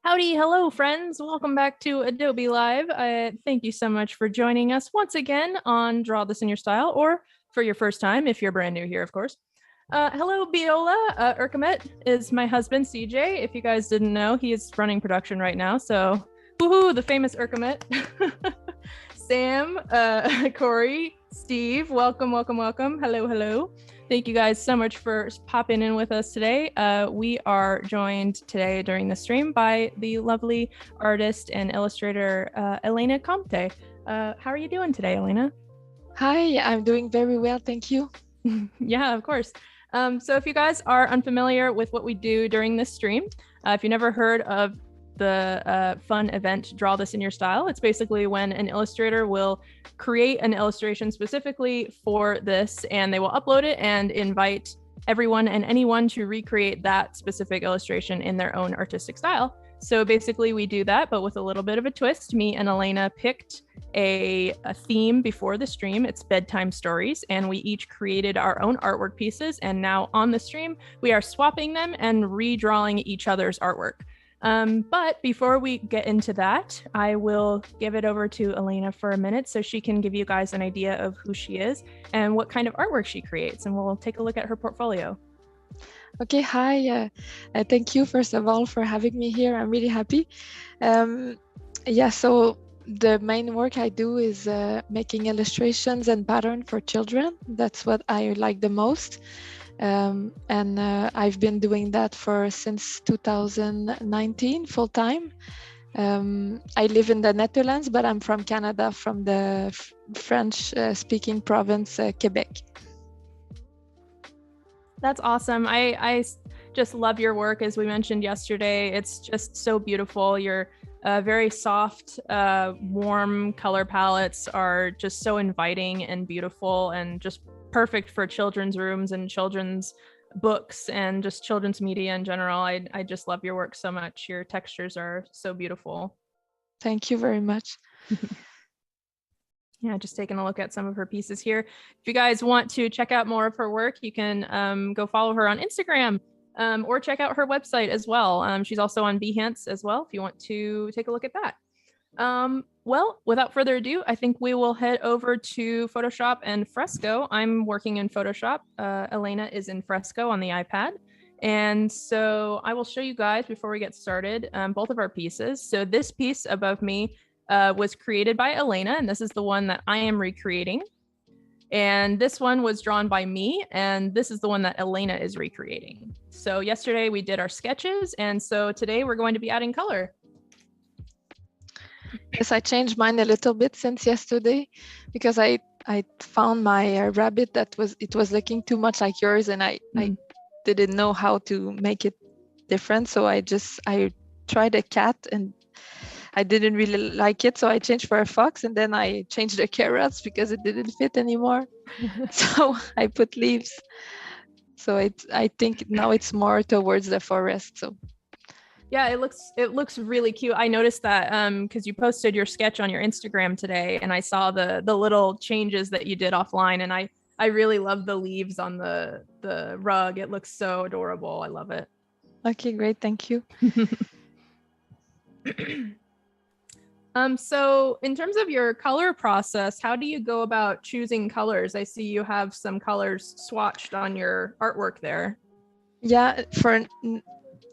Howdy, hello, friends. Welcome back to Adobe Live. Thank you so much for joining us once again on Draw This in Your Style, or for your first time if you're brand new here, of course. Hello, Biola. Urkamet is my husband, CJ. If you guys didn't know, he is running production right now. So, woohoo, the famous Urkamet. Sam, Corey, Steve, welcome. Hello. Thank you guys so much for popping in with us today. We are joined today during the stream by the lovely artist and illustrator, Elena Comte. How are you doing today, Elena? Hi, I'm doing very well, thank you. Yeah, of course. So if you guys are unfamiliar with what we do during this stream, if you never heard of the fun event Draw This in Your Style, it's basically when an illustrator will create an illustration specifically for this, and they will upload it and invite everyone and anyone to recreate that specific illustration in their own artistic style. So basically we do that, but with a little bit of a twist. Me and Elena picked a theme before the stream. It's bedtime stories, and we each created our own artwork pieces, and now on the stream we are swapping them and redrawing each other's artwork. But before we get into that, I will give it over to Elena for a minute so she can give you guys an idea of who she is and what kind of artwork she creates, and we'll take a look at her portfolio. Okay, hi. Thank you, first of all, for having me here. I'm really happy. So the main work I do is making illustrations and patterns for children. That's what I like the most. I've been doing that since 2019 full time. I live in the Netherlands, but I'm from Canada, from the French speaking province, Quebec. That's awesome. I just love your work. As we mentioned yesterday, it's just so beautiful. Your very soft, warm color palettes are just so inviting and beautiful, and just perfect for children's rooms and children's books and just children's media in general. I just love your work so much. Your textures are so beautiful. Thank you very much. Yeah, just taking a look at some of her pieces here. If you guys want to check out more of her work, you can go follow her on Instagram, or check out her website as well. She's also on Behance as well if you want to take a look at that. Well, without further ado, I think we will head over to Photoshop and Fresco. I'm working in Photoshop. Elena is in Fresco on the iPad. And so I will show you guys before we get started both of our pieces. So this piece above me was created by Elena, and this is the one that I am recreating. And this one was drawn by me, and this is the one that Elena is recreating. So yesterday we did our sketches, and so today we're going to be adding color. Yes, I changed mine a little bit since yesterday because I found my rabbit that was looking too much like yours, and I didn't know how to make it different. So I tried a cat and I didn't really like it, so I changed for a fox, and then I changed the carrots because it didn't fit anymore. So I put leaves. So I think now it's more towards the forest. So yeah, it looks really cute. I noticed that because you posted your sketch on your Instagram today, and I saw the little changes that you did offline, and I really love the leaves on the rug. It looks so adorable. I love it. Okay, great, thank you. So in terms of your color process, how do you go about choosing colors? I see you have some colors swatched on your artwork there. Yeah,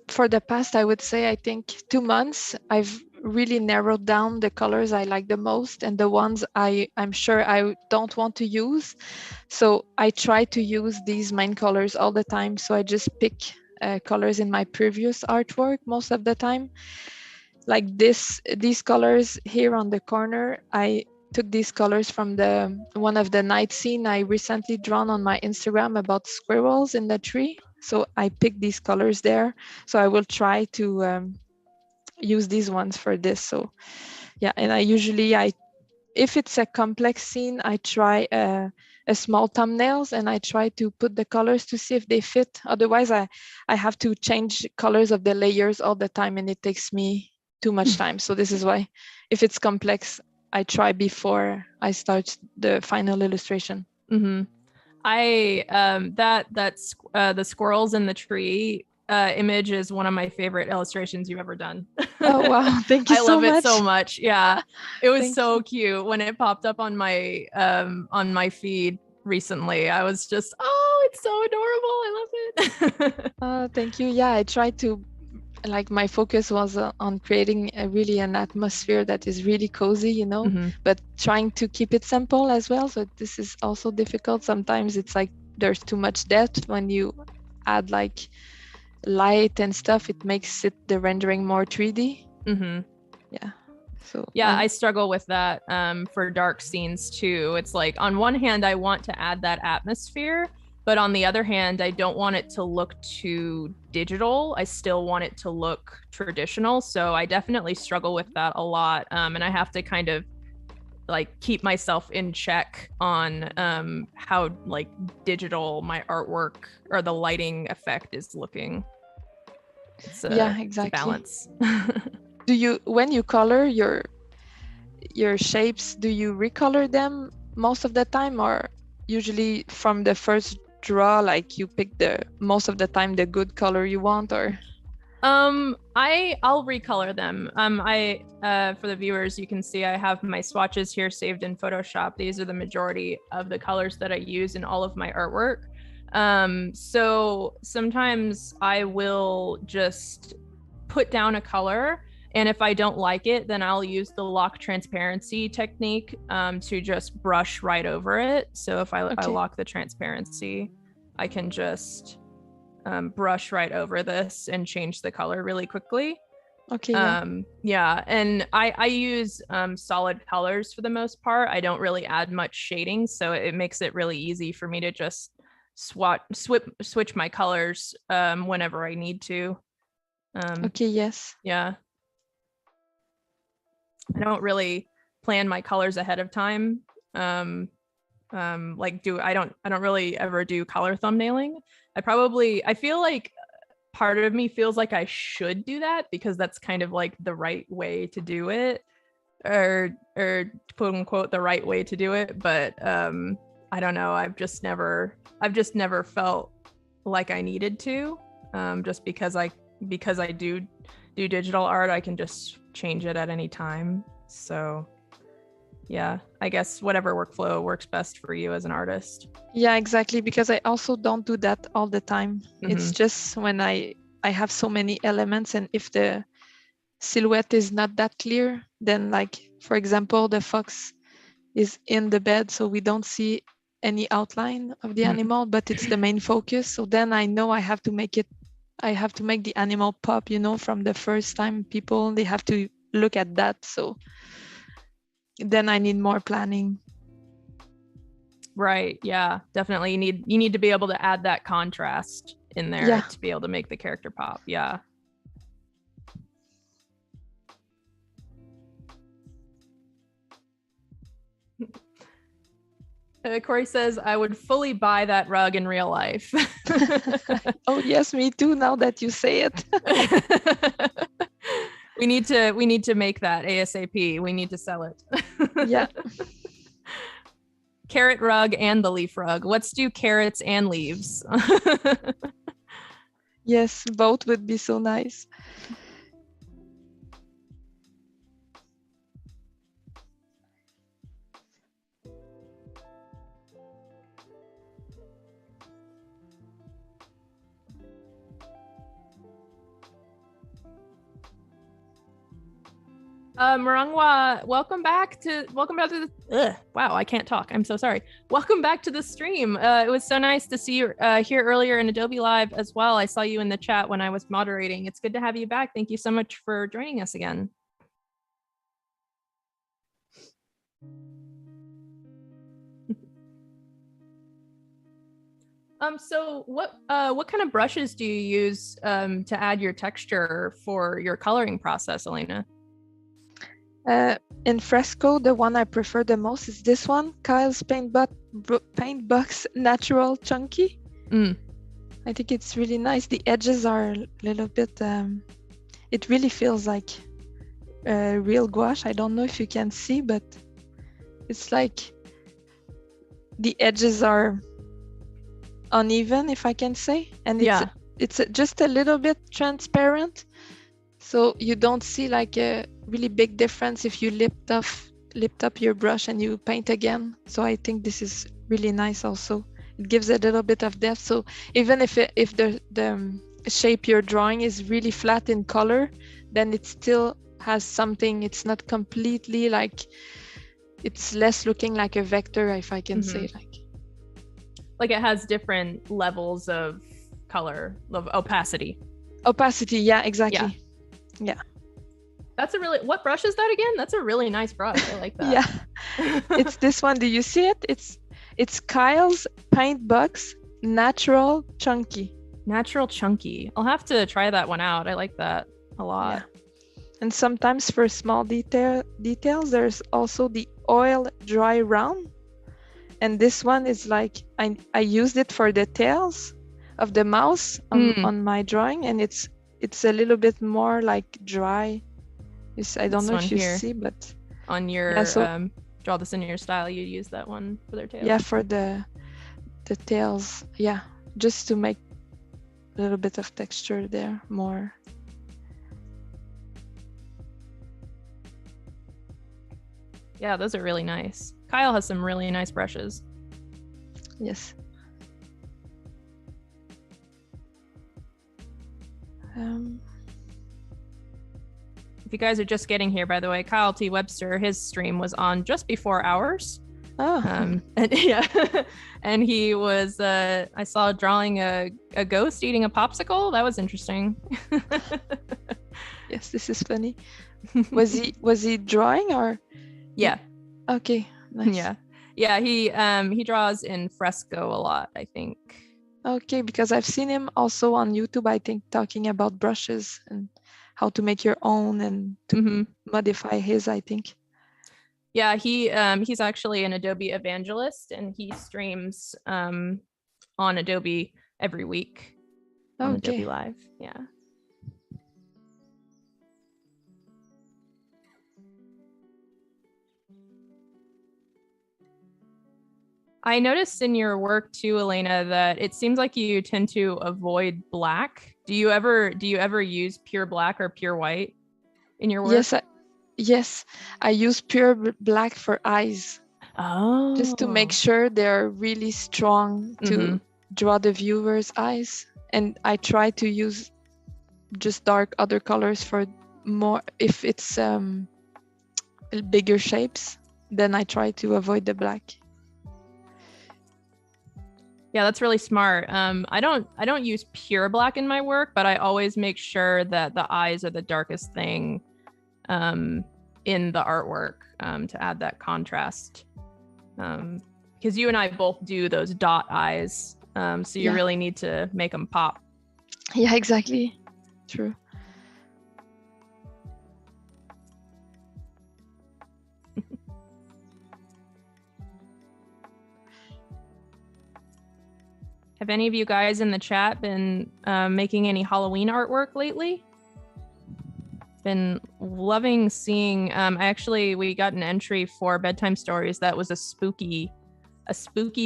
for the past, I would say, I think 2 months, I've really narrowed down the colors I like the most and the ones I'm sure I don't want to use. So I try to use these main colors all the time. So I just pick colors in my previous artwork most of the time. Like these colors here on the corner, I took these colors from one of the night scene I recently drawn on my Instagram about squirrels in the tree. So I picked these colors there. So I will try to use these ones for this. So yeah, and if it's a complex scene, I try a small thumbnails and I try to put the colors to see if they fit. Otherwise, I have to change colors of the layers all the time, and it takes me too much time. So this is why, if it's complex, I try before I start the final illustration. Mm-hmm. The squirrels in the tree image is one of my favorite illustrations you've ever done. Oh wow, thank you I so love it much. so much. Yeah, it was Thank so you. cute when it popped up on my feed recently. I was just, oh, it's so adorable. I love it. Thank you. Yeah, I tried to, like, my focus was on creating really an atmosphere that is really cozy, you know, but trying to keep it simple as well. So this is also difficult. Sometimes it's like there's too much depth when you add like light and stuff. It makes the rendering more 3D. Yeah. So yeah, I struggle with that for dark scenes too. It's like on one hand, I want to add that atmosphere, but on the other hand, I don't want it to look too digital. I still want it to look traditional. So I definitely struggle with that a lot. And I have to kind of like keep myself in check on how like digital my artwork or the lighting effect is looking. Yeah, exactly. It's a balance. Do you, when you color your shapes, do you recolor them most of the time, or usually from the first draw, like you pick most of the time the good color you want? Or I'll recolor them. For the viewers, you can see I have my swatches here saved in Photoshop. These are the majority of the colors that I use in all of my artwork. So sometimes I will just put down a color, and if I don't like it, then I'll use the lock transparency technique to just brush right over it. So if I lock the transparency, I can just brush right over this and change the color really quickly. Okay. Yeah. And I use solid colors for the most part. I don't really add much shading, so it makes it really easy for me to just switch my colors whenever I need to. Okay. Yes. Yeah. I don't really plan my colors ahead of time. I don't really ever do color thumbnailing. I feel like part of me feels like I should do that because that's kind of like the right way to do it, or quote unquote the right way to do it. But I don't know. I've just never felt like I needed to. Just because I do digital art, I can just change it at any time. So yeah, I guess whatever workflow works best for you as an artist. Yeah, exactly. Because I also don't do that all the time. It's just when I have so many elements, and if the silhouette is not that clear, then, like, for example, the fox is in the bed, so we don't see any outline of the animal, but it's the main focus. So then I know I have to make the animal pop, you know, from the first time they have to look at that. So then I need more planning. Right. Yeah, definitely. You need to be able to add that contrast in there to be able to make the character pop. Yeah. Corey says, I would fully buy that rug in real life. Oh yes, me too, now that you say it. We need to make that ASAP. We need to sell it. Yeah. Carrot rug and the leaf rug. Let's do carrots and leaves. Yes, both would be so nice. Marangwa, welcome back to the wow, I can't talk. I'm so sorry. Welcome back to the stream. It was so nice to see you here earlier in Adobe Live as well. I saw you in the chat when I was moderating. It's good to have you back. Thank you so much for joining us again. So what kind of brushes do you use to add your texture for your coloring process, Elena? In fresco, the one I prefer the most is this one, Kyle's Paintbox Natural Chunky. I think it's really nice. The edges are a little bit, it really feels like real gouache. I don't know if you can see, but it's like the edges are uneven, if I can say, and it's just a little bit transparent, so you don't see like a really big difference if you lift up your brush and you paint again. So I think this is really nice also. It gives a little bit of depth. So even if the shape you're drawing is really flat in color, then it still has something. It's not completely like, it's less looking like a vector, if I can say it like it has different levels of color, of opacity. Opacity, yeah, exactly. Yeah. That's a really, what brush is that again? That's a really nice brush. I like that. Yeah. It's this one. Do you see it? It's Kyle's Paint Box Natural Chunky. Natural Chunky. I'll have to try that one out. I like that a lot. Yeah. And sometimes for small details, there's also the Oil Dry Round. And this one is like, I used it for the tails of the mouse on my drawing, and it's a little bit more like dry. I don't know if you see, but on your draw this in your style, you use that one for their tails. Yeah, for the tails. Yeah, just to make a little bit of texture there more. Yeah, those are really nice. Kyle has some really nice brushes. Yes. If you guys are just getting here, by the way, Kyle T. Webster, his stream was on just before ours. Oh. And yeah, and he was, I saw drawing a ghost eating a popsicle. That was interesting. Yes, this is funny. Was he drawing or? Yeah. Okay. Nice. Yeah. He draws in fresco a lot, I think. Okay, because I've seen him also on YouTube, I think, talking about brushes and how to make your own and to modify his, I think. Yeah, he's actually an Adobe evangelist, and he streams on Adobe every week on Adobe Live. Yeah. I noticed in your work too, Elena, that it seems like you tend to avoid black. Do you ever use pure black or pure white in your work? Yes, I use pure black for eyes. Oh. Just to make sure they're really strong to draw the viewer's eyes. And I try to use just dark other colors for more, if it's bigger shapes, then I try to avoid the black. Yeah, that's really smart. I don't use pure black in my work, but I always make sure that the eyes are the darkest thing in the artwork to add that contrast. Because you and I both do those dot eyes, so you really need to make them pop. Yeah, exactly. True. Have any of you guys in the chat been making any Halloween artwork lately? Been loving seeing, we got an entry for Bedtime Stories that was a spooky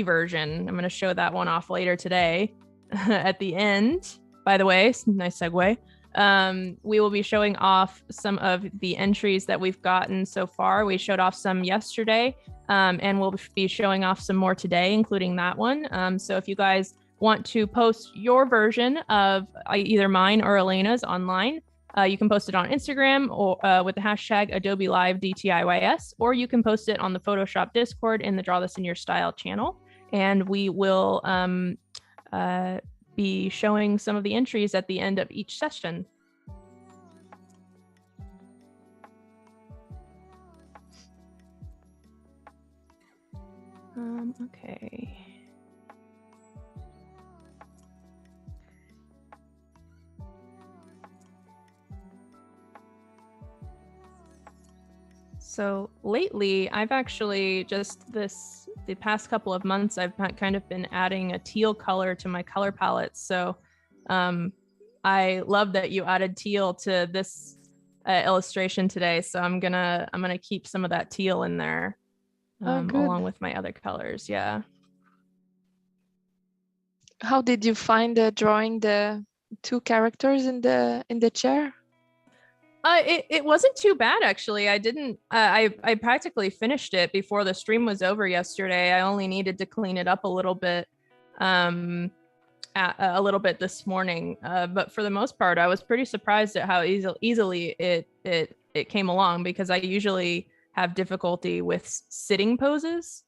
version. I'm going to show that one off later today at the end. By the way, nice segue. We will be showing off some of the entries that we've gotten so far. We showed off some yesterday, and we'll be showing off some more today, including that one. So if you guys want to post your version of either mine or Elena's online, you can post it on Instagram or with the hashtag Adobe Live DTIYS, or you can post it on the Photoshop Discord in the Draw This in Your Style channel. And we will be showing some of the entries at the end of each session. Okay. So lately, I've actually the past couple of months, I've kind of been adding a teal color to my color palette. So I love that you added teal to this illustration today. So I'm gonna keep some of that teal in there along with my other colors. Yeah. How did you find drawing the two characters in the chair? It wasn't too bad actually. I didn't. I practically finished it before the stream was over yesterday. I only needed to clean it up a little bit, a little bit this morning. But for the most part, I was pretty surprised at how easily it came along, because I usually have difficulty with sitting poses.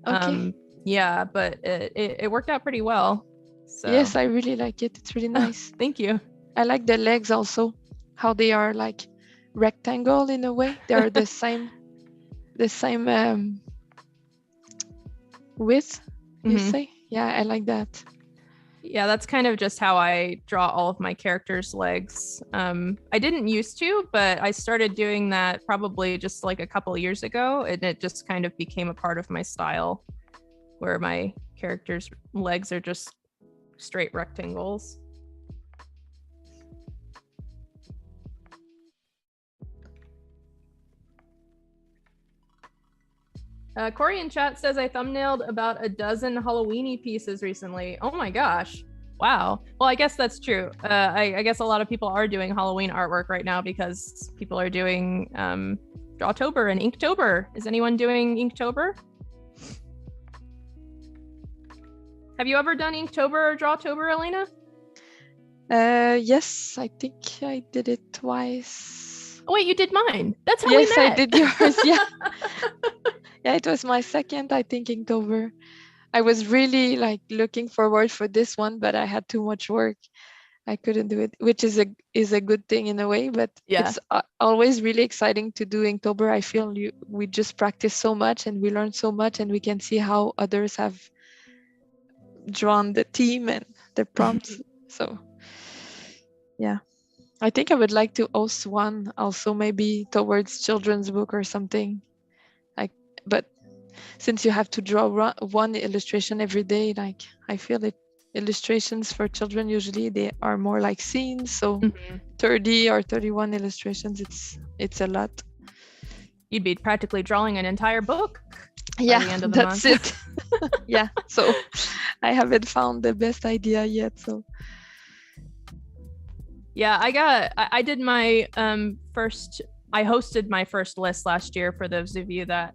Okay. Yeah, but it worked out pretty well. So. Yes, I really like it. It's really nice. Thank you. I like the legs also, how they are like rectangle in a way. They are the same width, you say? Yeah, I like that. Yeah, that's kind of just how I draw all of my characters' legs. I didn't used to, but I started doing that probably just like a couple of years ago, and it just kind of became a part of my style, where my characters' legs are just straight rectangles. Corey in chat says I thumbnailed about a dozen Halloweeny pieces recently. Oh my gosh. Wow. Well, I guess that's true. I guess a lot of people are doing Halloween artwork right now because people are doing Drawtober and Inktober. Is anyone doing Inktober? Have you ever done Inktober or Drawtober, Elena? Yes, I think I did it twice. Oh wait, you did mine. That's how we met. Yes, I did yours. Yeah. Yeah, it was my second, I think, Inktober. I was really like looking forward for this one, but I had too much work. I couldn't do it, which is a good thing in a way, but yeah. It's always really exciting to do Inktober. I feel we just practice so much and we learn so much, and we can see how others have drawn the theme and the prompts. So yeah, I think I would like to host one also, maybe towards children's book or something. But since you have to draw one illustration every day, like I feel it, illustrations for children usually they are more like scenes, so 30 or 31 illustrations, it's a lot. You'd be practically drawing an entire book. Yeah, by the end of the that's month. it. Yeah, so I haven't found the best idea yet. So yeah, I did my I hosted my first list last year, for those of you that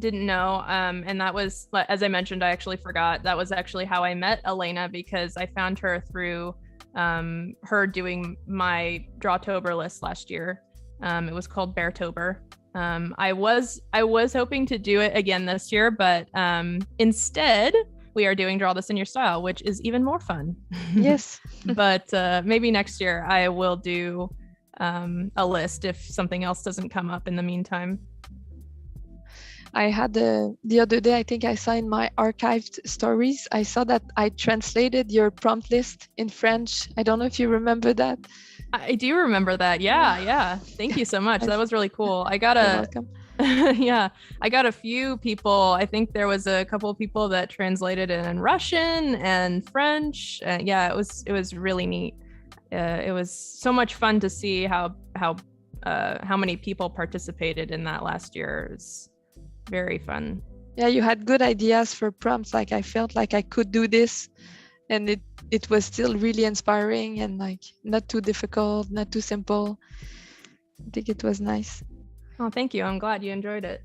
didn't know, and that was, as I mentioned, I actually forgot, that was actually how I met Elena, because I found her through her doing my Drawtober list last year. It was called Beartober. I was hoping to do it again this year, but instead we are doing Draw This in Your Style, which is even more fun. Yes. But maybe next year I will do a list if something else doesn't come up in the meantime. I had the other day, I think I saw in my archived stories, I saw that I translated your prompt list in French. I don't know if you remember that. I do remember that. Yeah. Thank you so much. That was really cool. I got You're welcome. yeah, I got a few people. I think there was a couple of people that translated it in Russian and French. Yeah, it was really neat. It was so much fun to see how many people participated in that last year. It was very fun. Yeah, you had good ideas for prompts. Like I felt like I could do this, and it was still really inspiring and like not too difficult, not too simple. I think it was nice. Oh, thank you. I'm glad you enjoyed it.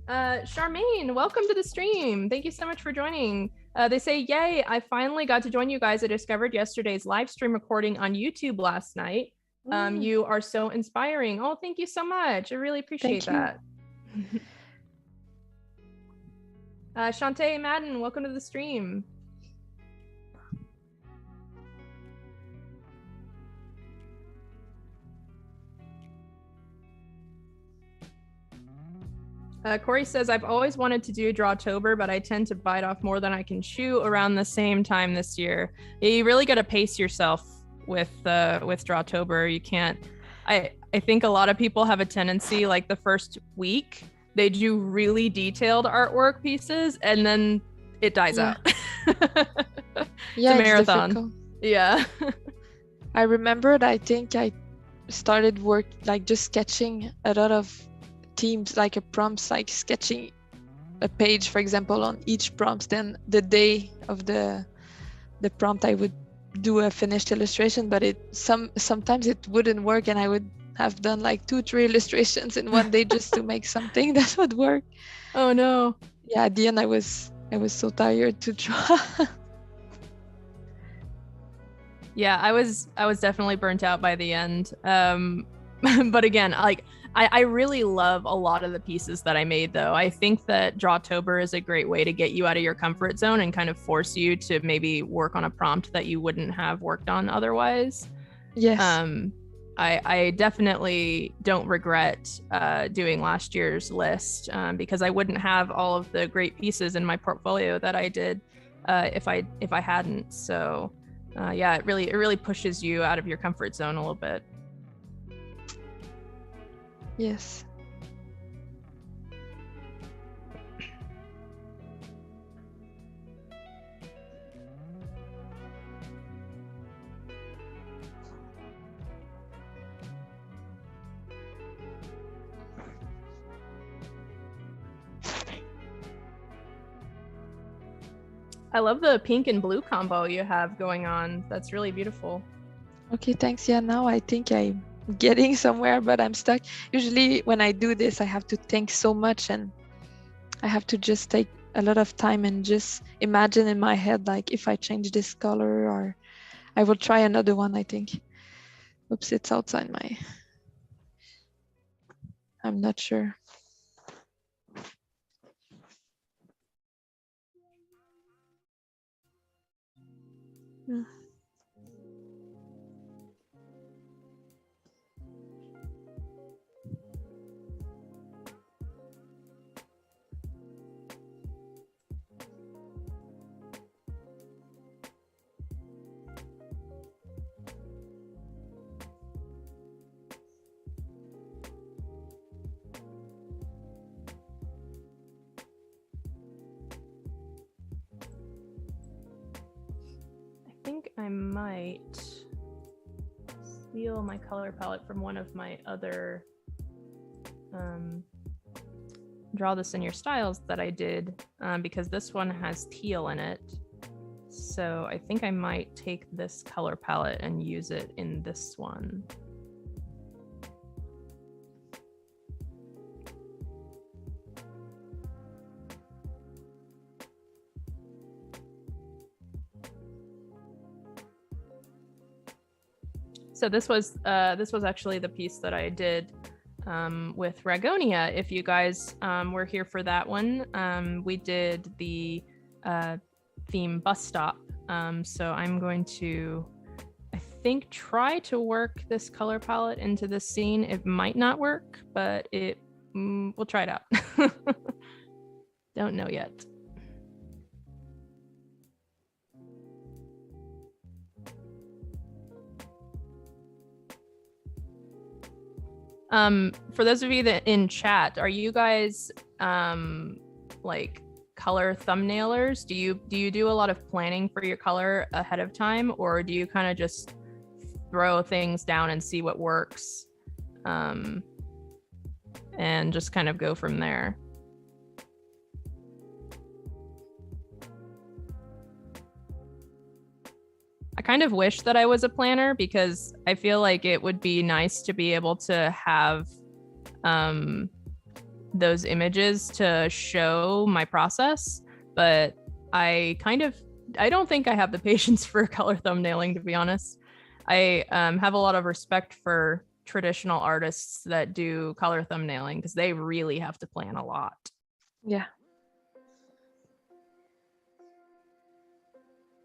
Charmaine, welcome to the stream. Thank you so much for joining. They say, yay, I finally got to join you guys. I discovered yesterday's live stream recording on YouTube last night. You are so inspiring. Oh, thank you so much. I really appreciate that. Shantae Madden, welcome to the stream. Corey says, I've always wanted to do Drawtober, but I tend to bite off more than I can chew around the same time this year. You really got to pace yourself with Drawtober. You can't, I think a lot of people have a tendency, like the first week, they do really detailed artwork pieces and then it dies out. Yeah, it's a marathon. Difficult. Yeah. I remembered, I think I started work like just sketching a lot of themes, like a prompts, like sketching a page, for example, on each prompt, then the day of the prompt I would do a finished illustration, but sometimes it wouldn't work, and I would have done like 2-3 illustrations in one day just to make something that would work. Oh no. Yeah, at the end I was so tired to draw. Yeah, I was definitely burnt out by the end. But again, like I really love a lot of the pieces that I made, though. I think that Drawtober is a great way to get you out of your comfort zone and kind of force you to maybe work on a prompt that you wouldn't have worked on otherwise. Yes. I definitely don't regret doing last year's list because I wouldn't have all of the great pieces in my portfolio that I did if I hadn't. So yeah, it really pushes you out of your comfort zone a little bit. Yes. I love the pink and blue combo you have going on. That's really beautiful. Okay, thanks. Yeah, now I think I'm getting somewhere, but I'm stuck. Usually when I do this, I have to think so much, and I have to just take a lot of time and just imagine in my head, like if I change this color, or I will try another one, I think. Oops, it's outside my... I'm not sure. Hmm. I think I might steal my color palette from one of my other draw this in your styles that I did because this one has teal in it. So I think I might take this color palette and use it in this one. So this was actually the piece that I did with Ragonia. If you guys were here for that one, we did the theme bus stop. So I'm going to, I think, try to work this color palette into this scene. It might not work, but we'll try it out. Don't know yet. For those of you that in chat, are you guys like color thumbnailers? Do you do a lot of planning for your color ahead of time, or do you kind of just throw things down and see what works and just kind of go from there? I kind of wish that I was a planner because I feel like it would be nice to be able to have those images to show my process, but I don't think I have the patience for color thumbnailing, to be honest. I have a lot of respect for traditional artists that do color thumbnailing because they really have to plan a lot. Yeah.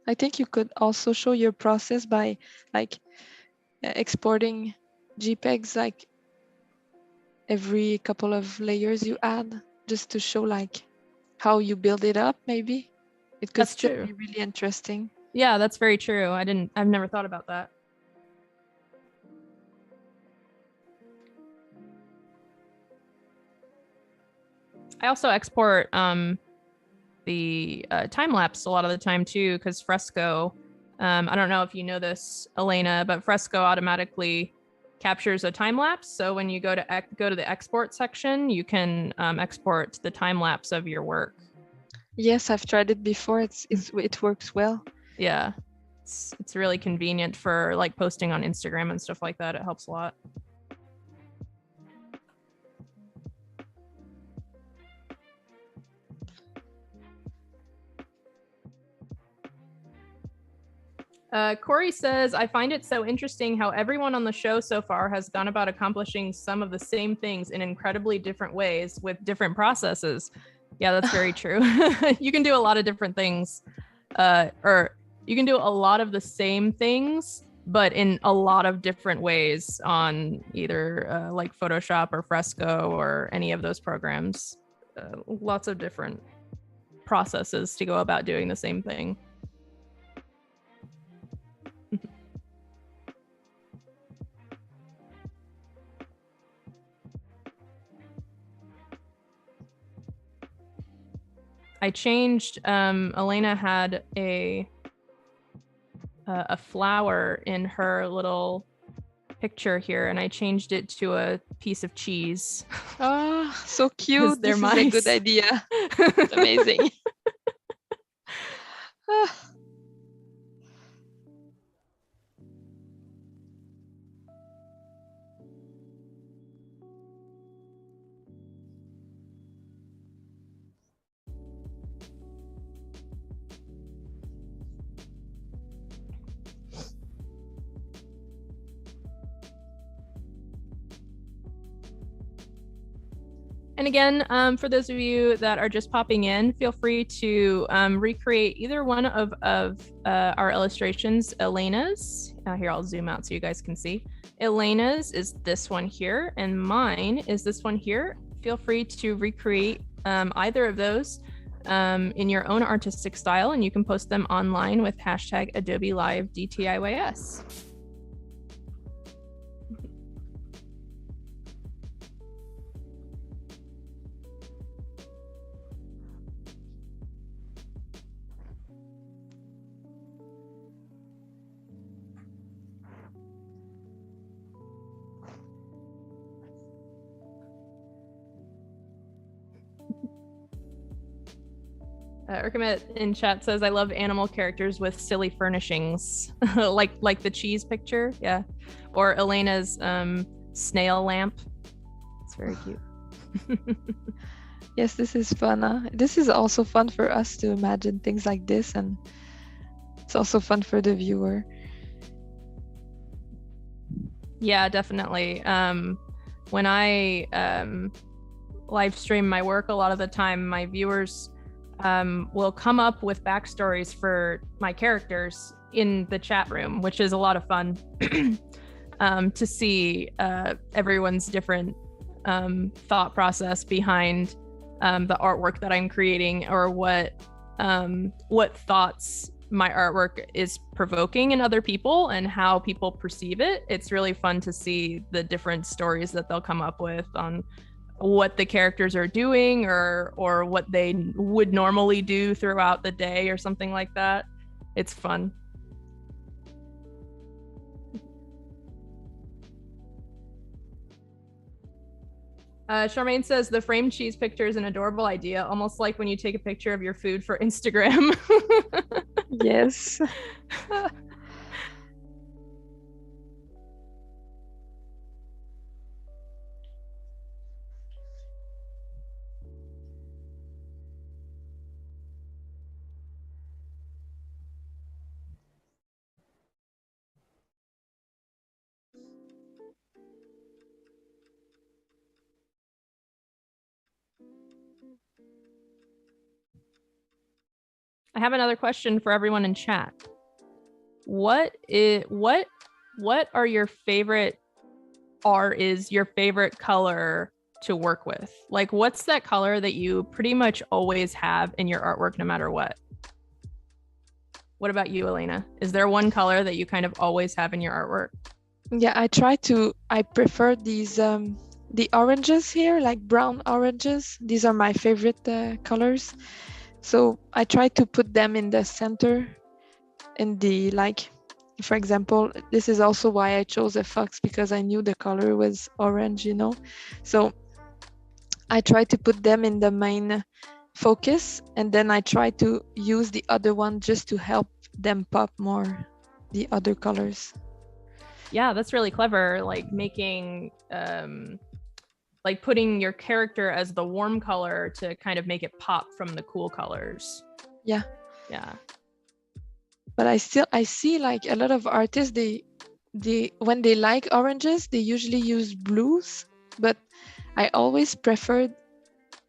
I think you could also show your process by like exporting JPEGs like every couple of layers you add, just to show like how you build it up. Maybe it could still be really interesting. Yeah, that's very true. I've never thought about that. I also export the time lapse a lot of the time too, because Fresco, I don't know if you know this, Elena, but Fresco automatically captures a time lapse. So when you go to the export section, you can export the time lapse of your work. Yes, I've tried it before. It works well. Yeah, it's really convenient for like posting on Instagram and stuff like that. It helps a lot. Corey says, I find it so interesting how everyone on the show so far has gone about accomplishing some of the same things in incredibly different ways with different processes. Yeah, that's very true. You can do a lot of different things, or you can do a lot of the same things, but in a lot of different ways on either like Photoshop or Fresco or any of those programs. Lots of different processes to go about doing the same thing. I changed, Elena had a flower in her little picture here, and I changed it to a piece of cheese. Oh, so cute. This is mice. a good idea. It's amazing. And again, for those of you that are just popping in, feel free to recreate either one of our illustrations. Elena's, here I'll zoom out so you guys can see. Elena's is this one here, and mine is this one here. Feel free to recreate either of those in your own artistic style, and you can post them online with hashtag Adobe Live DTIYS. Urkamet in chat says, I love animal characters with silly furnishings, like the cheese picture. Yeah. Or Elena's snail lamp. It's very cute. Yes, this is fun. Huh? This is also fun for us to imagine things like this, and it's also fun for the viewer. Yeah, definitely. When I live stream my work, a lot of the time my viewers will come up with backstories for my characters in the chat room, which is a lot of fun to see everyone's different thought process behind the artwork that I'm creating, or what thoughts my artwork is provoking in other people and how people perceive it. It's really fun to see the different stories that they'll come up with on what the characters are doing, or what they would normally do throughout the day or something like that. It's fun. Charmaine says the framed cheese picture is an adorable idea, almost like when you take a picture of your food for Instagram. Yes. I have another question for everyone in chat. What are your favorite, or is your favorite color to work with? Like, what's that color that you pretty much always have in your artwork no matter what? What about you, Elena? Is there one color that you kind of always have in your artwork? Yeah, I prefer these the oranges here, like brown oranges. These are my favorite colors. So I try to put them in the center, in the like for example, this is also why I chose a fox, because I knew the color was orange, you know. So I try to put them in the main focus, and then I try to use the other one just to help them pop more, the other colors. Yeah, that's really clever. Like making like putting your character as the warm color to kind of make it pop from the cool colors. Yeah. Yeah. But I see like a lot of artists, they when they like oranges, they usually use blues, but I always preferred,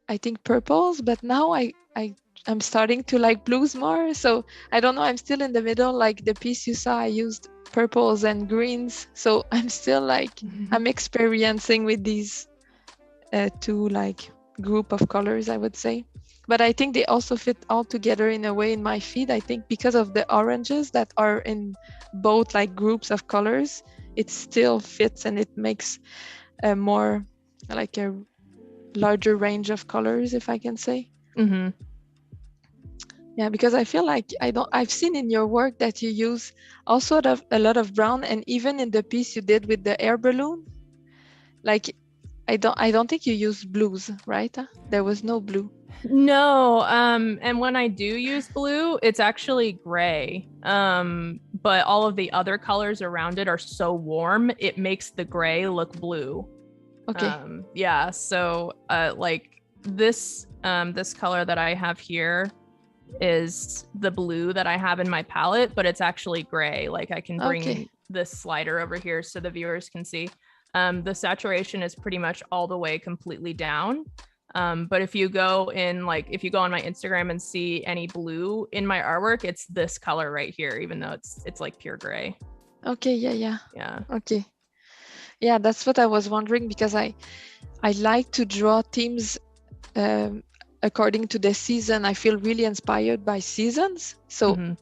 I think, purples, but now I'm starting to like blues more. So I don't know, I'm still in the middle. Like the piece you saw, I used purples and greens. So I'm still like, I'm experiencing with these two like group of colors, I would say. But I think they also fit all together in a way in my feed. I think because of the oranges that are in both like groups of colors, it still fits and it makes a more like a larger range of colors, if I can say. Mm-hmm. Yeah, because I feel like I've seen in your work that you use also a lot of brown, and even in the piece you did with the air balloon, like I don't think you used blues, right? There was no blue. No, and when I do use blue, it's actually gray. But all of the other colors around it are so warm, it makes the gray look blue. Okay. Yeah, so like this color that I have here is the blue that I have in my palette, but it's actually gray. Like I can bring this slider over here so the viewers can see. The saturation is pretty much all the way completely down. But if you go on my Instagram and see any blue in my artwork, it's this color right here, even though it's like pure gray. Okay, yeah. Yeah. Okay. Yeah, that's what I was wondering, because I like to draw themes according to the season. I feel really inspired by seasons. So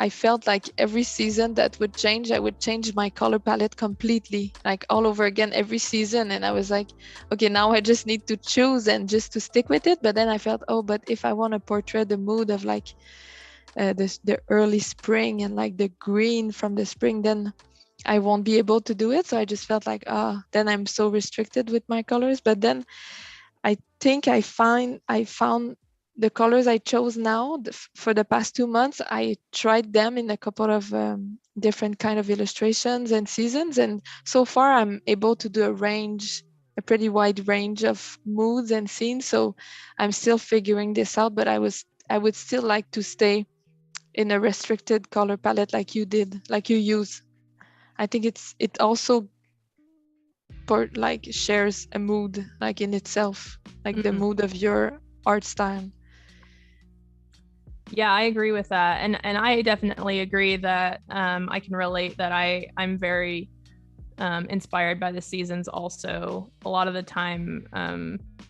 I felt like every season that would change, I would change my color palette completely, like all over again every season. And I was like, okay, now I just need to choose and just to stick with it. But then I felt, but if I want to portray the mood of like the early spring and like the green from the spring, then I won't be able to do it. So I just felt like, then I'm so restricted with my colors. But then I think I found the colors I chose now for the past 2 months. I tried them in a couple of different kind of illustrations and seasons, and so far I'm able to do a pretty wide range of moods and scenes. So I'm still figuring this out, but I would still like to stay in a restricted color palette like you did, like you use. I think it also like shares a mood like in itself, like the mood of your art style. Yeah, I agree with that, and I definitely agree that I can relate that I'm very inspired by the seasons. Also, a lot of the time,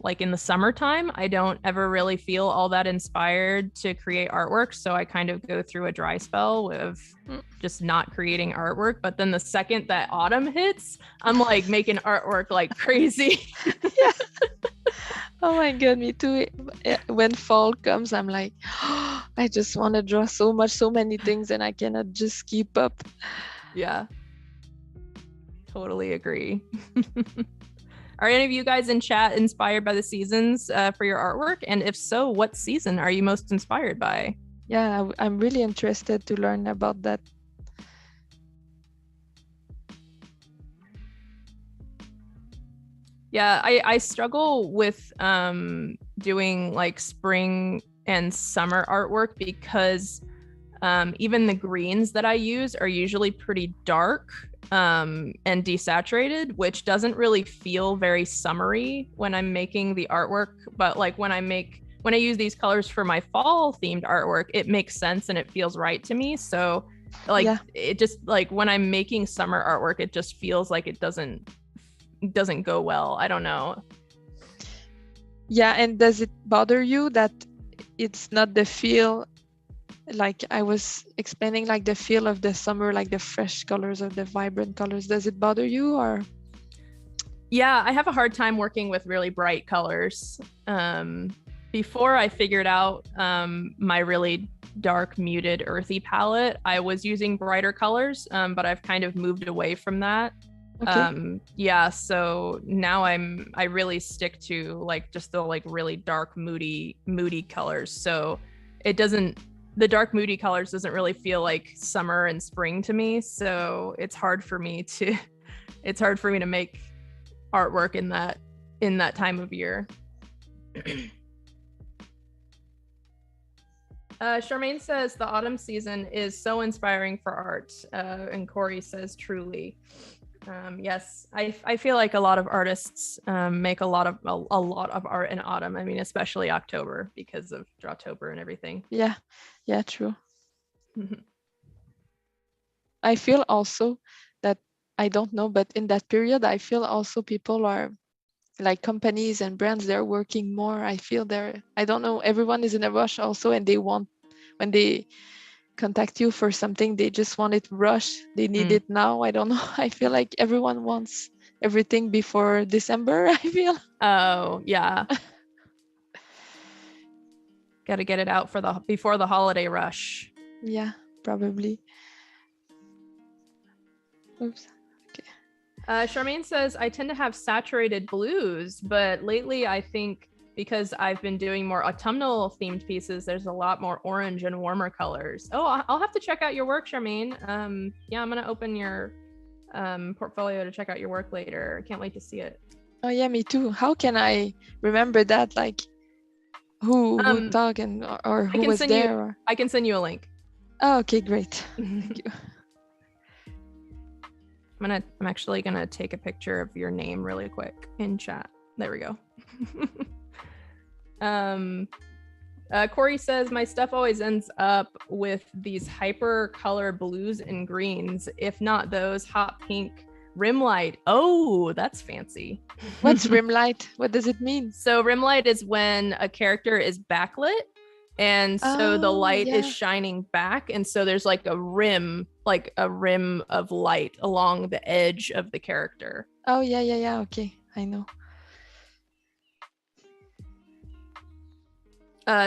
like in the summertime, I don't ever really feel all that inspired to create artwork, so I kind of go through a dry spell of just not creating artwork. But then the second that autumn hits, I'm like making artwork like crazy. Yeah. Oh my god, me too. When fall comes, I'm like, I just want to draw so many things, and I cannot just keep up. Yeah, totally agree. Are any of you guys in chat inspired by the seasons for your artwork? And if so, what season are you most inspired by? Yeah, I'm really interested to learn about that. Yeah, I struggle with doing like spring and summer artwork because even the greens that I use are usually pretty dark and desaturated, which doesn't really feel very summery when I'm making the artwork. But like when I use these colors for my fall themed artwork, it makes sense and it feels right to me. So like it just like when I'm making summer artwork, it just feels like it doesn't go well. I don't know. Yeah, and does it bother you that it's not the feel, like I was explaining, like the feel of the summer, like the fresh colors or the vibrant colors? Does it bother you? Or yeah, I have a hard time working with really bright colors. Before I figured out my really dark, muted, earthy palette. I was using brighter colors, but I've kind of moved away from that. Okay. Yeah, so now I really stick to like just the like really dark, moody colors. So it doesn't, the dark, moody colors doesn't really feel like summer and spring to me. So it's hard for me to make artwork in that time of year. Charmaine says the autumn season is so inspiring for art, and Corey says truly. Yes, I feel like a lot of artists make a lot of art in autumn. I mean, especially October because of Drawtober and everything. Yeah, true. I feel also that, I don't know, but in that period, I feel also people are like companies and brands, they're working more. I feel I don't know, everyone is in a rush also, and they want, when they contact you for something, they just want it rush. They need it now. I don't know. I feel like everyone wants everything before December, I feel. Oh, yeah. Got to get it out before the holiday rush. Yeah, probably. Oops. Charmaine says, I tend to have saturated blues, but lately I think because I've been doing more autumnal themed pieces, there's a lot more orange and warmer colors. Oh, I'll have to check out your work, Charmaine. Yeah, I'm going to open your portfolio to check out your work later. I can't wait to see it. Oh yeah, me too. How can I remember that? Like who talked or who was there? I can send you a link. Oh, okay, great. Thank you. I'm actually gonna take a picture of your name really quick in chat. There we go. Corey says, my stuff always ends up with these hyper color blues and greens, if not those hot pink rim light. Oh, that's fancy. What's rim light? What does it mean? So rim light is when a character is backlit, and so the light is shining back, and so there's like a rim of light along the edge of the character. Oh yeah, okay, I know.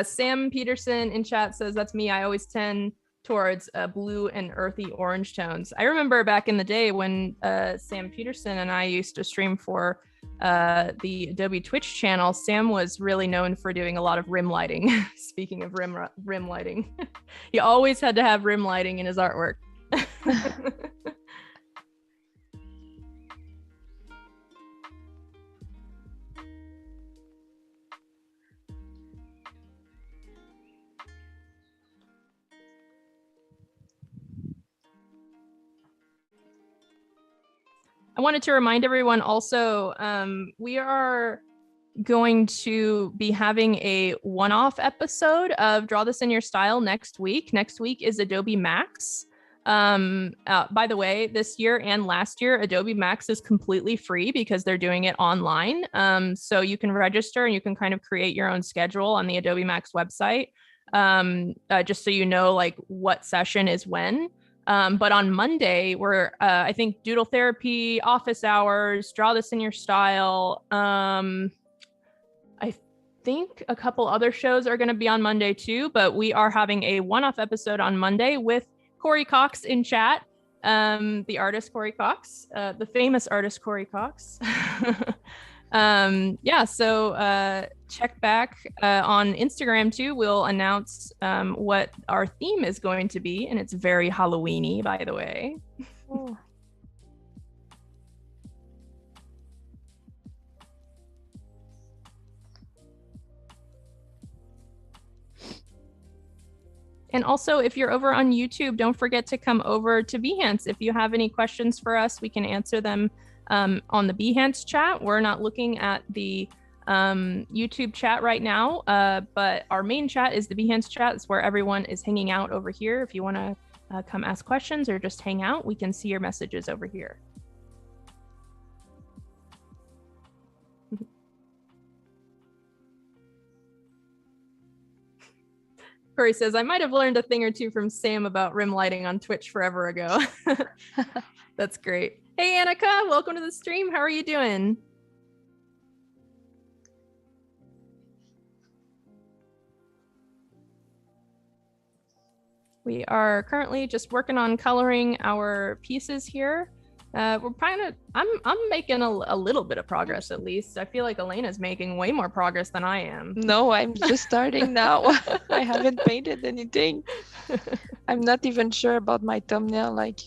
Sam Peterson in chat says, that's me. I always tend towards blue and earthy orange tones. I remember back in the day when Sam Peterson and I used to stream for the Adobe Twitch channel. Sam was really known for doing a lot of rim lighting. Speaking of rim lighting, he always had to have rim lighting in his artwork. I wanted to remind everyone also, we are going to be having a one-off episode of Draw This in Your Style next week. Next week is Adobe MAX. By the way, this year and last year, Adobe MAX is completely free because they're doing it online. So you can register and you can kind of create your own schedule on the Adobe MAX website, just so you know like what session is when. But on Monday, we're, I think, Doodle Therapy, Office Hours, Draw This in Your Style. I think a couple other shows are going to be on Monday too, but we are having a one-off episode on Monday with Corey Cox in chat, the artist Corey Cox, the famous artist Corey Cox. Yeah, so check back on Instagram too. We'll announce what our theme is going to be, and it's very Halloween-y, by the way. Oh. And also, if you're over on YouTube, don't forget to come over to Behance. If you have any questions for us, we can answer them on the Behance chat. We're not looking at the YouTube chat right now, but our main chat is the Behance chat. It's where everyone is hanging out over here. If you want to come ask questions or just hang out, we can see your messages over here. Corey says, I might have learned a thing or two from Sam about rim lighting on Twitch forever ago. That's great. Hey, Annika, welcome to the stream. How are you doing? We are currently just working on coloring our pieces here. We're I'm making a little bit of progress, at least. I feel like Elena's making way more progress than I am. No, I'm just starting now. I haven't painted anything. I'm not even sure about my thumbnail. Like,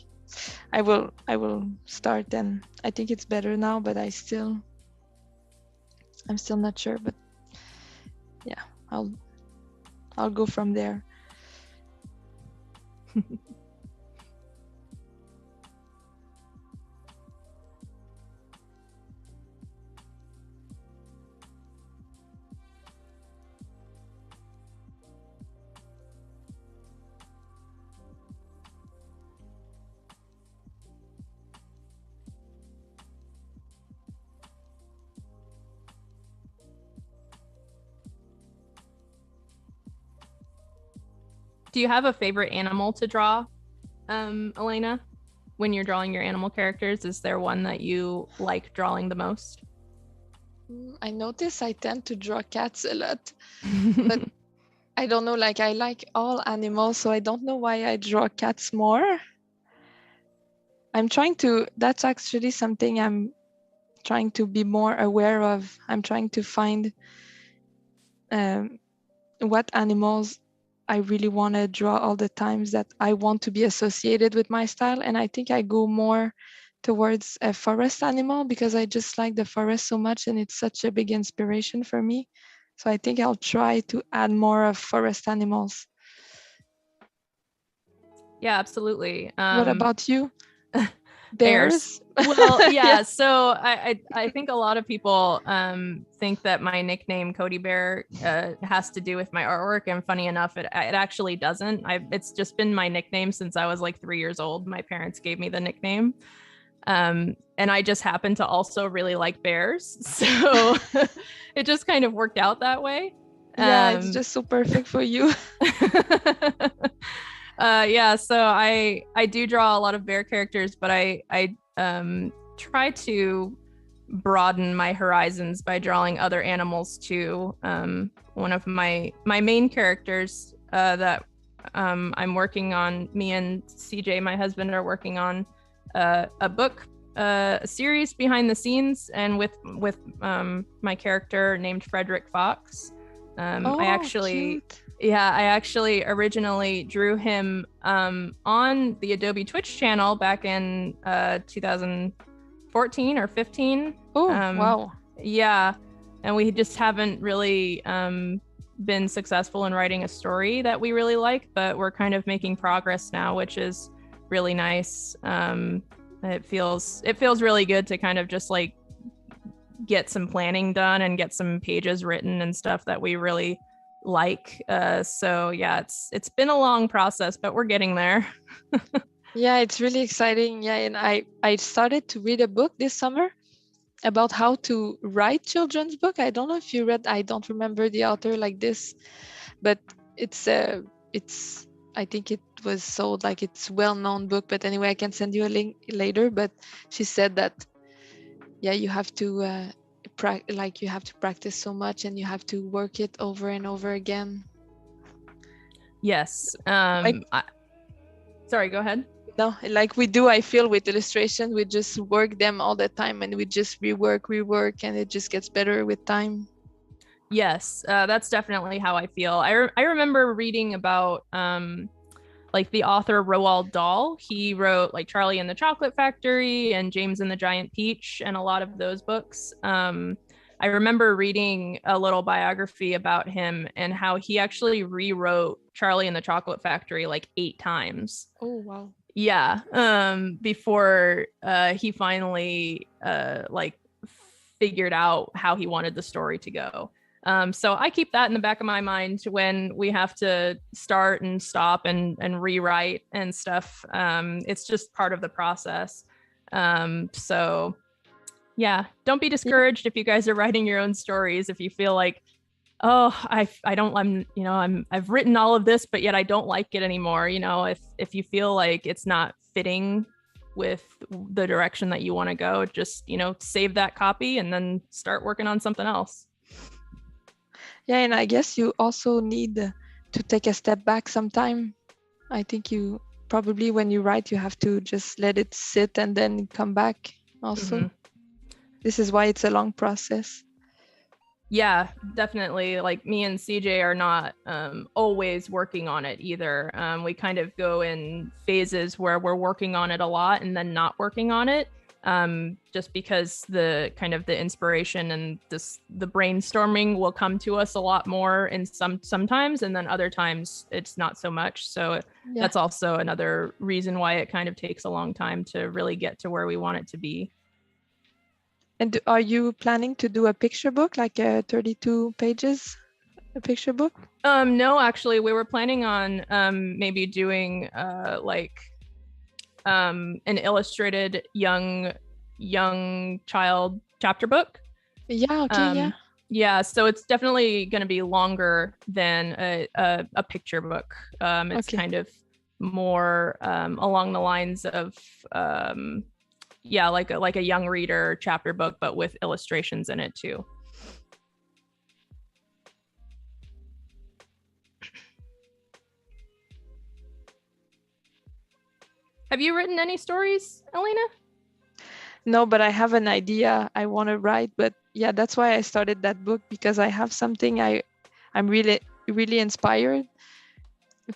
I will start, and I think it's better now, but I'm still not sure. But yeah, I'll go from there. Do you have a favorite animal to draw, Elena? When you're drawing your animal characters, is there one that you like drawing the most? I notice I tend to draw cats a lot, but I don't know, like I like all animals, so I don't know why I draw cats more. That's actually something I'm trying to be more aware of. I'm trying to find what animals I really want to draw all the times that I want to be associated with my style. And I think I go more towards a forest animal because I just like the forest so much and it's such a big inspiration for me. So I think I'll try to add more of forest animals. Yeah, absolutely. What about you? Bears. Bears? Well, yeah. So I think a lot of people think that my nickname Codi Bear has to do with my artwork, and funny enough, it actually doesn't. It's just been my nickname since I was like 3 years old. My parents gave me the nickname, and I just happen to also really like bears, so it just kind of worked out that way. Yeah, it's just so perfect for you. Yeah, so I do draw a lot of bear characters, but I try to broaden my horizons by drawing other animals too. One of my main characters that I'm working on, me and CJ, my husband, are working on a book, a series behind the scenes, and with my character named Frederick Fox. Oh, I actually. cute. Yeah, I actually originally drew him on the Adobe Twitch channel back in 2014 or 15. Oh, wow. Yeah, and we just haven't really been successful in writing a story that we really like, but we're kind of making progress now, which is really nice. It feels really good to kind of just like get some planning done and get some pages written and stuff that we really like. So yeah, it's been a long process, but we're getting there. Yeah, it's really exciting. Yeah, and I started to read a book this summer about how to write children's book. I don't know if you read, I don't remember the author like this, but it's I think it was sold, like it's well-known book, but anyway, I can send you a link later. But she said that yeah, you have to you have to practice so much and you have to work it over and over again. Yes. Sorry, go ahead. No, like we do, I feel with illustration, we just work them all the time and we just rework, and it just gets better with time. Yes, that's definitely how I feel. I remember reading about like the author Roald Dahl. He wrote like Charlie and the Chocolate Factory and James and the Giant Peach and a lot of those books. I remember reading a little biography about him and how he actually rewrote Charlie and the Chocolate Factory like 8 times. Oh, wow. Yeah, before he finally like figured out how he wanted the story to go. So I keep that in the back of my mind when we have to start and stop and rewrite and stuff. It's just part of the process. So yeah, don't be discouraged if you guys are writing your own stories. If you feel like, oh, I've written all of this, but yet I don't like it anymore. You know, if you feel like it's not fitting with the direction that you want to go, just, save that copy and then start working on something else. Yeah, and I guess you also need to take a step back sometime I think you probably, when you write, you have to just let it sit and then come back also. Mm-hmm. This is why it's a long process. Yeah, definitely. Like me and CJ are not always working on it either. We kind of go in phases where we're working on it a lot and then not working on it, just because the kind of the inspiration and the brainstorming will come to us a lot more in sometimes, and then other times it's not so much. So that's also another reason why it kind of takes a long time to really get to where we want it to be. And are you planning to do a picture book, like a 32 pages, a picture book? No, actually, we were planning on maybe doing an illustrated young child chapter book. Yeah, okay, yeah, so it's definitely going to be longer than a picture book. It's kind of more along the lines of like a young reader chapter book, but with illustrations in it too. Have you written any stories, Elena? No, but I have an idea I want to write. But yeah, that's why I started that book, because I have something I'm really, really inspired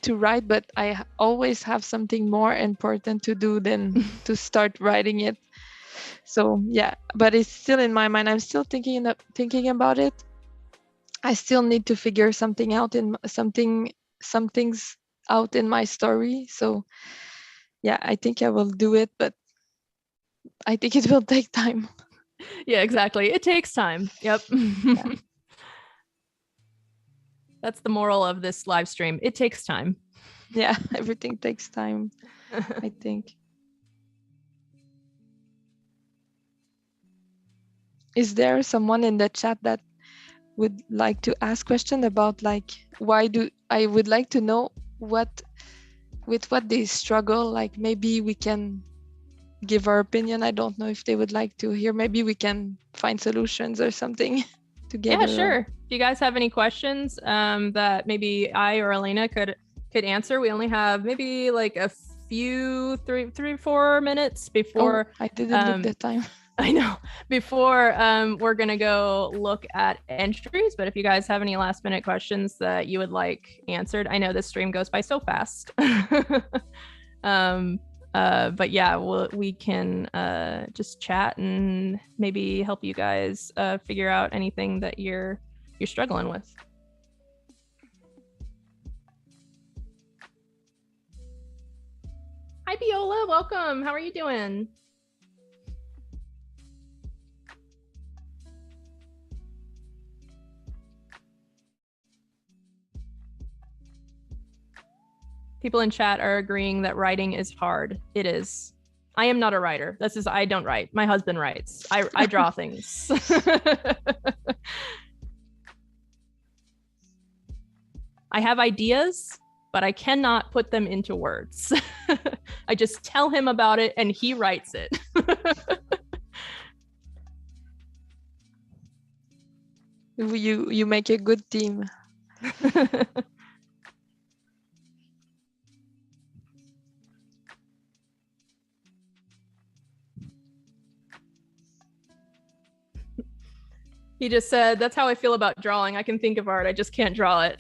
to write, but I always have something more important to do than to start writing it. So yeah, but it's still in my mind. I'm still thinking about it. I still need to figure something out in some things out in my story. So yeah, I think I will do it, but I think it will take time. Yeah, exactly. It takes time. Yep. Yeah. That's the moral of this live stream. It takes time. Yeah, everything takes time, I think. Is there someone in the chat that would like to ask question about, like, why do I would like to know what they struggle? Like, maybe we can give our opinion. I don't know if they would like to hear. Maybe we can find solutions or something together. Yeah, sure. If you guys have any questions that maybe I or Elena could answer, we only have maybe like a few 3-4 minutes before. I didn't look the time. I know, before we're gonna go look at entries. But if you guys have any last minute questions that you would like answered, I know this stream goes by so fast. But yeah, we can just chat and maybe help you guys figure out anything that you're struggling with. Hi, Viola, welcome. How are you doing? People in chat are agreeing that writing is hard. It is. I am not a writer. I don't write. My husband writes. I draw things. I have ideas, but I cannot put them into words. I just tell him about it and he writes it. You make a good team. He just said, that's how I feel about drawing. I can think of art, I just can't draw it.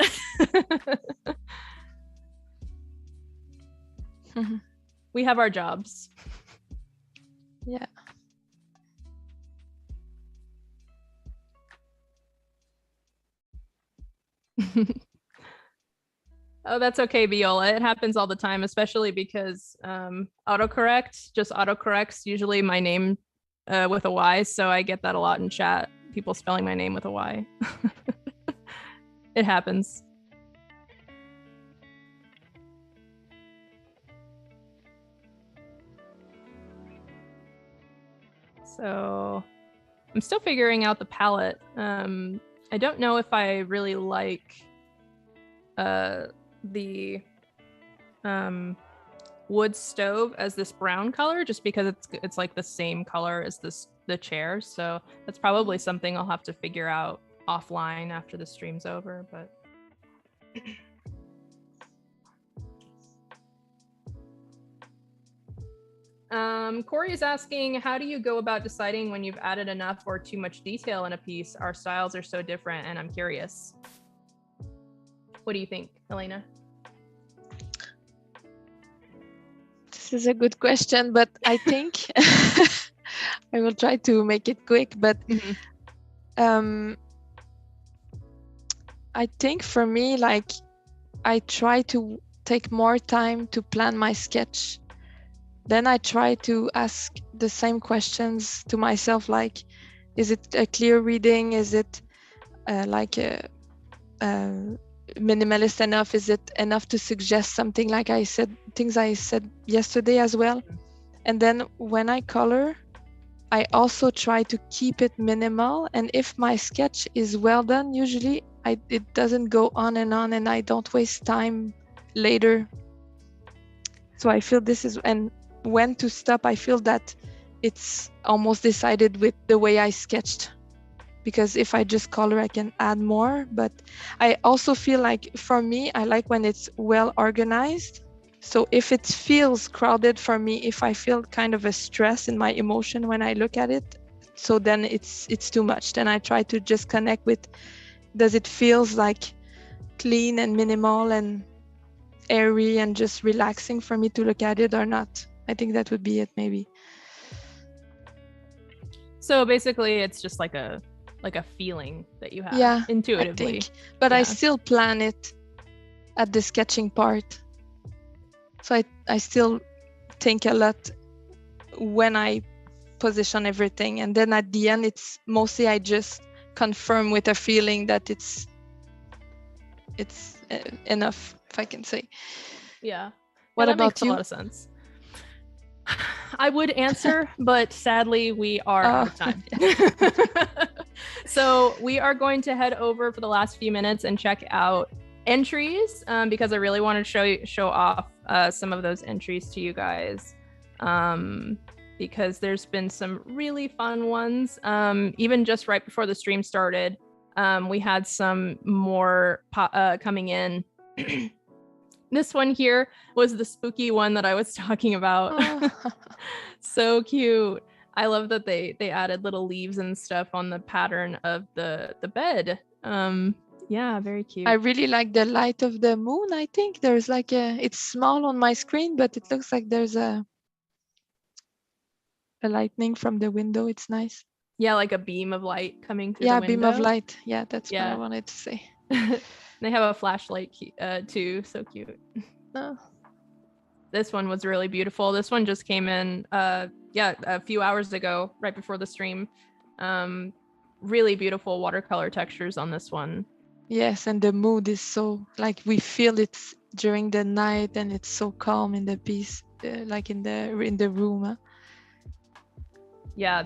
We have our jobs. Yeah. Oh, that's okay, Viola. It happens all the time, especially because autocorrect just autocorrects usually my name with a Y. So I get that a lot in chat. People spelling my name with a Y. It happens. So I'm still figuring out the palette. I don't know if I really like the wood stove as this brown color, just because it's like the same color as the chair. So that's probably something I'll have to figure out offline after the stream's over. But Corey is asking, how do you go about deciding when you've added enough or too much detail in a piece? Our styles are so different, and I'm curious. What do you think, Elena? This is a good question, but I think I will try to make it quick. But I think for me, like, I try to take more time to plan my sketch. Then I try to ask the same questions to myself, like, is it a clear reading? Is it like a minimalist enough? Is it enough to suggest something, like I said, things I said yesterday as well? And then when I color, I also try to keep it minimal. And if my sketch is well done, usually it doesn't go on, and I don't waste time later. So I feel this is, and when to stop, I feel that it's almost decided with the way I sketched. Because if I just color, I can add more. But I also feel like, for me, I like when it's well organized. So if it feels crowded for me, if I feel kind of a stress in my emotion when I look at it, so then it's too much. Then I try to just connect with, does it feels like clean and minimal and airy and just relaxing for me to look at it or not? I think that would be it, maybe. So basically, it's just like a feeling that you have intuitively. I think. But I still plan it at the sketching part. So I still think a lot when I position everything. And then at the end, it's mostly I just confirm with a feeling that it's enough, if I can say. Yeah. What that about makes you? A lot of sense. I would answer, but sadly we are out of time. So we are going to head over for the last few minutes and check out entries, because I really want to show off some of those entries to you guys, because there's been some really fun ones. Even just right before the stream started, we had some more coming in. This one here was the spooky one that I was talking about. So cute. I love that they added little leaves and stuff on the pattern of the bed. Yeah, very cute. I really like the light of the moon. I think there's like it's small on my screen, but it looks like there's a lightning from the window. It's nice. Yeah, like a beam of light coming through the window. Yeah, beam of light. Yeah, that's what I wanted to say. They have a flashlight too. So cute. Oh. This one was really beautiful. This one just came in a few hours ago, right before the stream. Really beautiful watercolor textures on this one. Yes, and the mood is so, like, we feel it during the night, and it's so calm in the piece, like in the room. Huh? Yeah,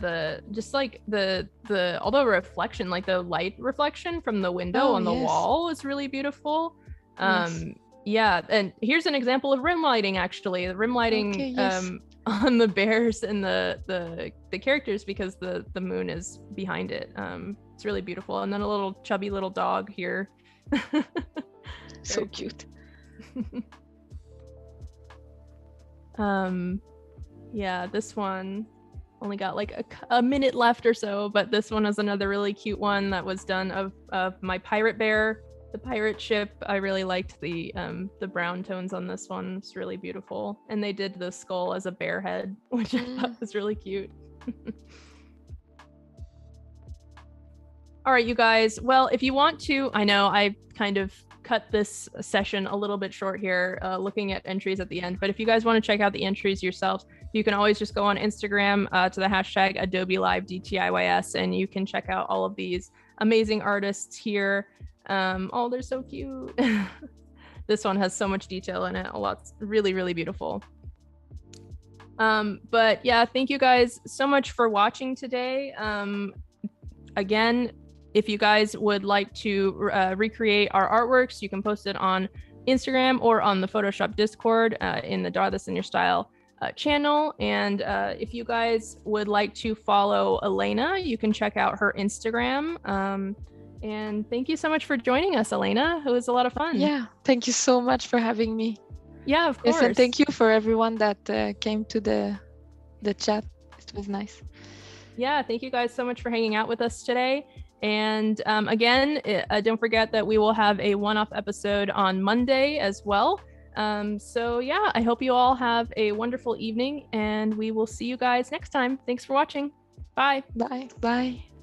although reflection, like the light reflection from the window on the wall is really beautiful. Yeah, and here's an example of rim lighting, actually. The rim lighting on the bears and the characters, because the moon is behind it. It's really beautiful. And then a little chubby little dog here. So cute. Yeah, this one only got like a minute left or so, but this one is another really cute one that was done of my pirate bear, the pirate ship. I really liked the brown tones on this one. It's really beautiful. And they did the skull as a bear head, which I thought was really cute. All right, you guys. Well, if you want to, I know I kind of cut this session a little bit short here, looking at entries at the end, but if you guys want to check out the entries yourselves, you can always just go on Instagram to the hashtag Adobe Live DTIYS, and you can check out all of these amazing artists here. Oh, they're so cute. This one has so much detail in it. A lot, really, really beautiful. But yeah, thank you guys so much for watching today. Again, if you guys would like to recreate our artworks, you can post it on Instagram or on the Photoshop Discord in the Draw This in Your Style channel. And if you guys would like to follow Elena, you can check out her Instagram. And thank you so much for joining us, Elena. It was a lot of fun. Yeah, thank you so much for having me. Yeah, of course. Yes, and thank you for everyone that came to the the chat. It was nice. Yeah, thank you guys so much for hanging out with us today. And again, don't forget that we will have a one-off episode on Monday as well. So yeah, I hope you all have a wonderful evening, and we will see you guys next time. Thanks for watching. Bye. Bye. Bye.